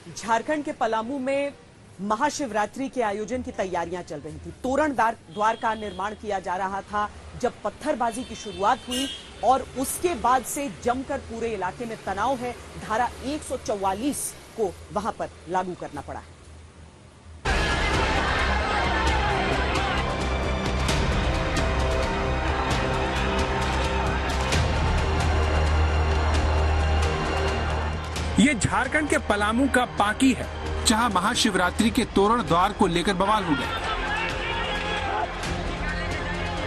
झारखंड के पलामू में महाशिवरात्रि के आयोजन की तैयारियां चल रही थी। तोरण द्वार का निर्माण किया जा रहा था जब पत्थरबाजी की शुरुआत हुई और उसके बाद से जमकर पूरे इलाके में तनाव है। धारा 144 को वहां पर लागू करना पड़ा है। ये झारखंड के पलामू का पाकी है, जहां महाशिवरात्रि के तोरण द्वार को लेकर बवाल हो गया।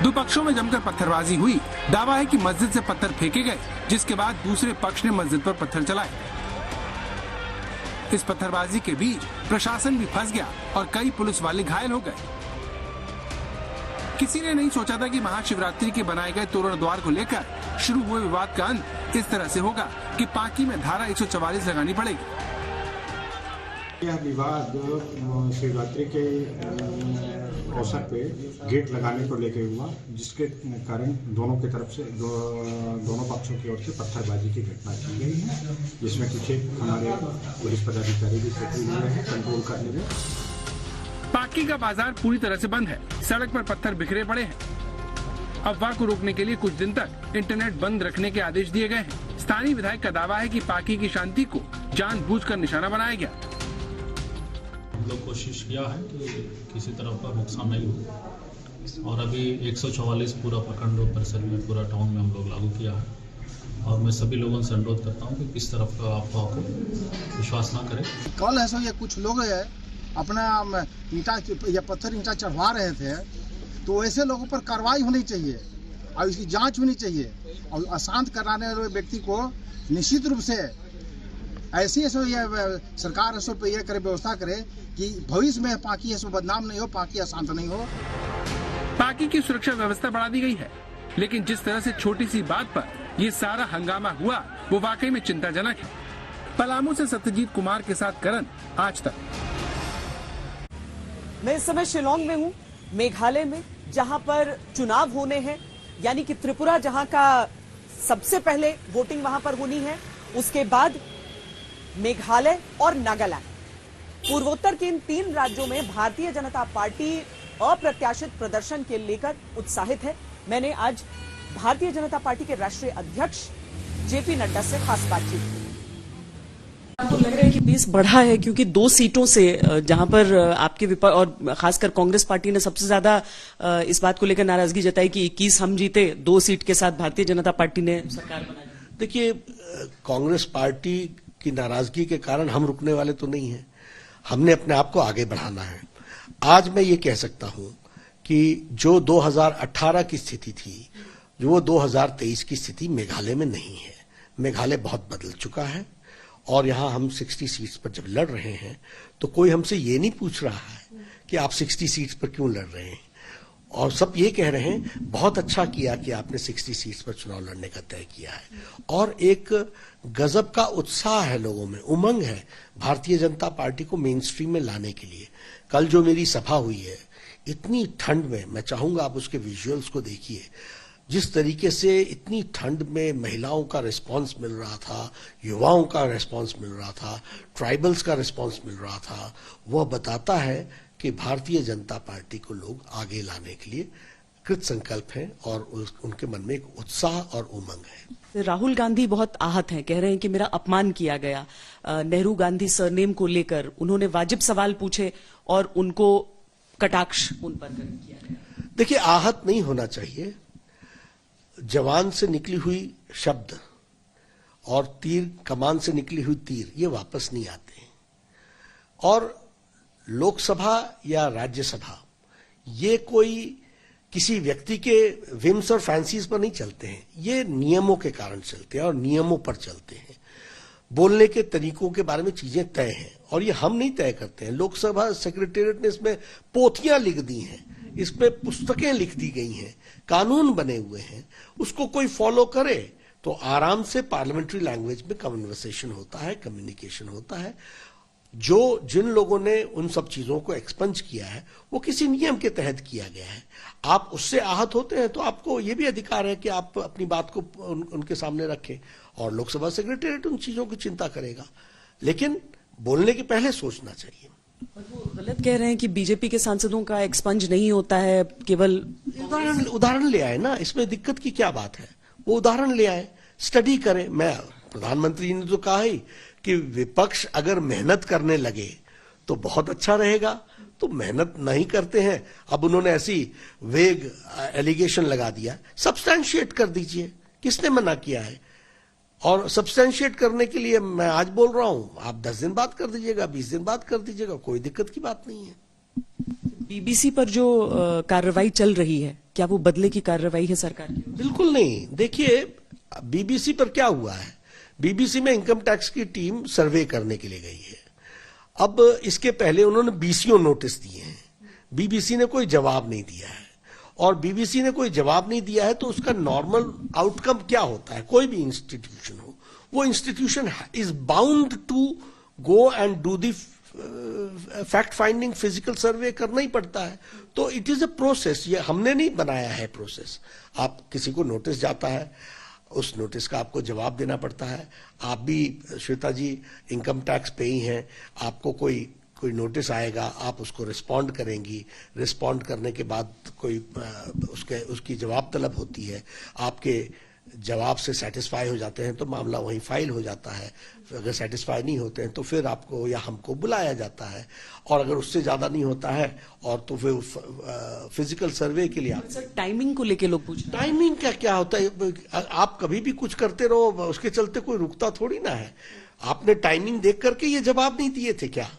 दो पक्षों में जमकर पत्थरबाजी हुई। दावा है कि मस्जिद से पत्थर फेंके गए, जिसके बाद दूसरे पक्ष ने मस्जिद पर पत्थर चलाए। इस पत्थरबाजी के बीच प्रशासन भी फंस गया और कई पुलिस वाले घायल हो गए। किसी ने नहीं सोचा था कि महाशिवरात्रि के बनाए गए तोरण द्वार को लेकर शुरू हुए विवाद का अंत इस तरह से होगा कि पाकी में धारा 144 लगानी पड़ेगी। यह विवाद शिवरात्रि के अवसर पे गेट लगाने को लेकर हुआ, जिसके कारण दोनों की तरफ से दोनों पक्षों की ओर से पत्थरबाजी की घटना की गई है, जिसमें कुछ हमारे पुलिस पदाधिकारी भी सक्रिय हुए हैं कंट्रोल करने में। पाकी का बाजार पूरी तरह से बंद है। सड़क पर पत्थर बिखरे पड़े हैं। अफवाह को रोकने के लिए कुछ दिन तक इंटरनेट बंद रखने के आदेश दिए गए हैं। स्थानीय विधायक का दावा है कि पाकी की शांति को जानबूझकर निशाना बनाया गया। हम लोग कोशिश किया है कि किसी तरह का नुकसान नहीं हो, और अभी 144 पूरा प्रखंड परिसर में, पूरा टाउन में हम लोग लागू किया है। और मैं सभी लोगों से अनुरोध करता हूँ कि किस तरफ का अफवाह को विश्वास न करें। कल है सो ये कुछ लोग है अपना ईंटा या पत्थर ईंटा चढ़वा रहे थे, तो ऐसे लोगों पर कार्रवाई होनी चाहिए और इसकी जांच होनी चाहिए और अशांत कराने वाले व्यक्ति को निश्चित रूप से ऐसी सरकार ऐसो पे ये करे, व्यवस्था करे कि भविष्य में पाकी ऐसो बदनाम नहीं हो, पाकी अशांत नहीं हो। पाकी की सुरक्षा व्यवस्था बढ़ा दी गई है, लेकिन जिस तरह से छोटी सी बात पर ये सारा हंगामा हुआ वो वाकई में चिंताजनक है। पलामू से सत्यजीत कुमार के साथ करण, आज तक। मैं इस समय शिलांग में हूं, मेघालय में, जहां पर चुनाव होने हैं, यानी कि त्रिपुरा जहां का सबसे पहले वोटिंग वहां पर होनी है, उसके बाद मेघालय और नागालैंड। पूर्वोत्तर के इन 3 राज्यों में भारतीय जनता पार्टी अप्रत्याशित प्रदर्शन के लेकर उत्साहित है। मैंने आज भारतीय जनता पार्टी के राष्ट्रीय अध्यक्ष जेपी नड्डा से खास बातचीत की। तो लग रहा है कि बेस बढ़ा है, क्योंकि 2 सीटों से जहां पर आपके विपक्ष और खासकर कांग्रेस पार्टी ने सबसे ज्यादा इस बात को लेकर नाराजगी जताई कि 21 हम जीते, 2 सीट के साथ भारतीय जनता पार्टी ने सरकार बनाई। देखिए, कांग्रेस पार्टी की नाराजगी के कारण हम रुकने वाले तो नहीं हैं। हमने अपने आप को आगे बढ़ाना है। आज मैं ये कह सकता हूं कि जो 2018 की स्थिति थी, जो वो 2023 की स्थिति मेघालय में नहीं है। मेघालय बहुत बदल चुका है और यहां हम 60 सीट्स पर जब लड़ रहे हैं तो कोई हमसे ये नहीं पूछ रहा है कि आप 60 सीट्स पर क्यों लड़ रहे हैं, और सब ये कह रहे हैं बहुत अच्छा किया कि आपने 60 सीट्स पर चुनाव लड़ने का तय किया है। और एक गजब का उत्साह है लोगों में, उमंग है भारतीय जनता पार्टी को मेन स्ट्रीम में लाने के लिए। कल जो मेरी सभा हुई है, इतनी ठंड में, मैं चाहूंगा आप उसके विजुअल्स को देखिए, जिस तरीके से इतनी ठंड में महिलाओं का रिस्पांस मिल रहा था, युवाओं का रिस्पांस मिल रहा था, ट्राइबल्स का रिस्पांस मिल रहा था, वह बताता है कि भारतीय जनता पार्टी को लोग आगे लाने के लिए कृत संकल्प हैं और उनके मन में एक उत्साह और उमंग है। राहुल गांधी बहुत आहत हैं, कह रहे हैं कि मेरा अपमान किया गया। नेहरू गांधी सरनेम को लेकर उन्होंने वाजिब सवाल पूछे और उनको कटाक्ष उन पर किया गया। देखिए, आहत नहीं होना चाहिए। जवान से निकली हुई शब्द और तीर, कमान से निकली हुई तीर, ये वापस नहीं आते हैं। और लोकसभा या राज्यसभा ये कोई किसी व्यक्ति के विम्स और फैंसीज पर नहीं चलते हैं, ये नियमों के कारण चलते हैं और नियमों पर चलते हैं। बोलने के तरीकों के बारे में चीजें तय हैं और ये हम नहीं तय करते हैं। लोकसभा सेक्रेटेरिएट ने इसमें पोथियां लिख दी हैं, इस पे पुस्तकें लिख दी गई हैं, कानून बने हुए हैं। उसको कोई फॉलो करे तो आराम से पार्लियामेंट्री लैंग्वेज में कन्वर्सेशन होता है, कम्युनिकेशन होता है। जिन लोगों ने उन सब चीजों को एक्सपंज किया है वो किसी नियम के तहत किया गया है। आप उससे आहत होते हैं तो आपको ये भी अधिकार है कि आप अपनी बात को उनके सामने रखें और लोकसभा सेक्रेटेरिएट उन चीजों की चिंता करेगा। लेकिन बोलने के पहले सोचना चाहिए। और वो गलत कह रहे हैं कि बीजेपी के सांसदों का एक्सपंज नहीं होता है, केवल उदाहरण ले आए ना, इसमें दिक्कत की क्या बात है? वो उदाहरण ले आए, स्टडी करें। मैं प्रधानमंत्री जी ने तो कहा ही कि विपक्ष अगर मेहनत करने लगे तो बहुत अच्छा रहेगा, तो मेहनत नहीं करते हैं। अब उन्होंने ऐसी वेग एलिगेशन लगा दिया, सब्सटैंशिएट कर दीजिए, किसने मना किया है? और सब्सटैंशिएट करने के लिए मैं आज बोल रहा हूं, आप 10 दिन बाद कर दीजिएगा, 20 दिन बाद कर दीजिएगा, कोई दिक्कत की बात नहीं है। बीबीसी पर जो कार्रवाई चल रही है, क्या वो बदले की कार्रवाई है सरकार की? बिल्कुल नहीं। देखिए, बीबीसी पर क्या हुआ है, बीबीसी में इनकम टैक्स की टीम सर्वे करने के लिए गई है। अब इसके पहले उन्होंने बीसीओ नोटिस दिए हैं, बीबीसी ने कोई जवाब नहीं दिया है, और बीबीसी ने कोई जवाब नहीं दिया है तो उसका नॉर्मल आउटकम क्या होता है? कोई भी इंस्टीट्यूशन हो, वो institution is bound to go and do the fact finding, physical survey करना ही पड़ता है। तो इट इज अ प्रोसेस, ये हमने नहीं बनाया है प्रोसेस। आप किसी को नोटिस जाता है, उस नोटिस का आपको जवाब देना पड़ता है। आप भी श्वेता जी इनकम टैक्स पे ही हैं, आपको कोई नोटिस आएगा, आप उसको रिस्पॉन्ड करेंगी, रिस्पॉन्ड करने के बाद कोई उसकी जवाब तलब होती है, आपके जवाब से सेटिस्फाई हो जाते हैं तो मामला वहीं फाइल हो जाता है। अगर सेटिस्फाई नहीं होते हैं तो फिर आपको या हमको बुलाया जाता है, और अगर उससे ज्यादा नहीं होता है और तो फिर फिजिकल सर्वे के लिए सर टाइमिंग को लेके लोग पूछ रहे हैं। टाइमिंग का क्या होता है? आप कभी भी कुछ करते रहो, उसके चलते कोई रुकता थोड़ी ना है। आपने टाइमिंग देख करके ये जवाब नहीं दिए थे क्या?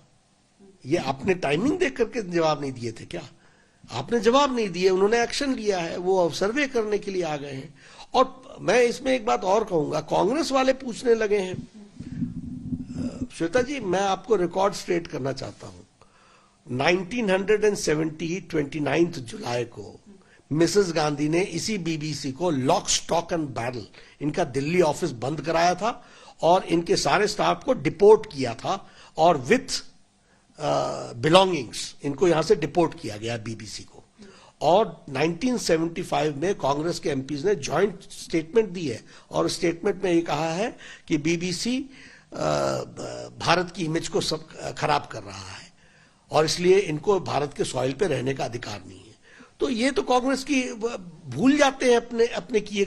ये आपने टाइमिंग देख करके जवाब नहीं दिए थे क्या? आपने जवाब नहीं दिए, उन्होंने एक्शन लिया है, वो सर्वे करने के लिए आ गए हैं। और मैं इसमें एक बात और कहूंगा, कांग्रेस वाले पूछने लगे हैं। श्वेता जी, मैं आपको रिकॉर्ड स्ट्रेट करना चाहता हूं। 1970 29 जुलाई को मिसेस गांधी ने इसी बीबीसी को लॉक स्टॉक एंड बैरल इनका दिल्ली ऑफिस बंद कराया था और इनके सारे स्टाफ को डिपोर्ट किया था, और विथ बिलोंगिंग्स इनको यहां से डिपोर्ट किया गया बीबीसी को। और 1975 में कांग्रेस के एमपीज ने जॉइंट स्टेटमेंट दी है, और स्टेटमेंट में ये कहा है कि बीबीसी भारत की इमेज को सब खराब कर रहा है और इसलिए इनको भारत के सॉइल पे रहने का अधिकार नहीं है। तो ये तो कांग्रेस की भूल जाते हैं अपने किए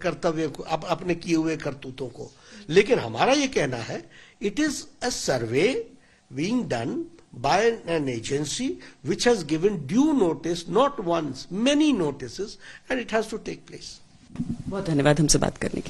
कर्तव्य को, अपने किए हुए करतूतों को। लेकिन हमारा ये कहना है, it is a survey being done by an agency which has given due notice, not once, many notices, and it has to take place. बहुत धन्यवाद हमसे बात करने के लिए।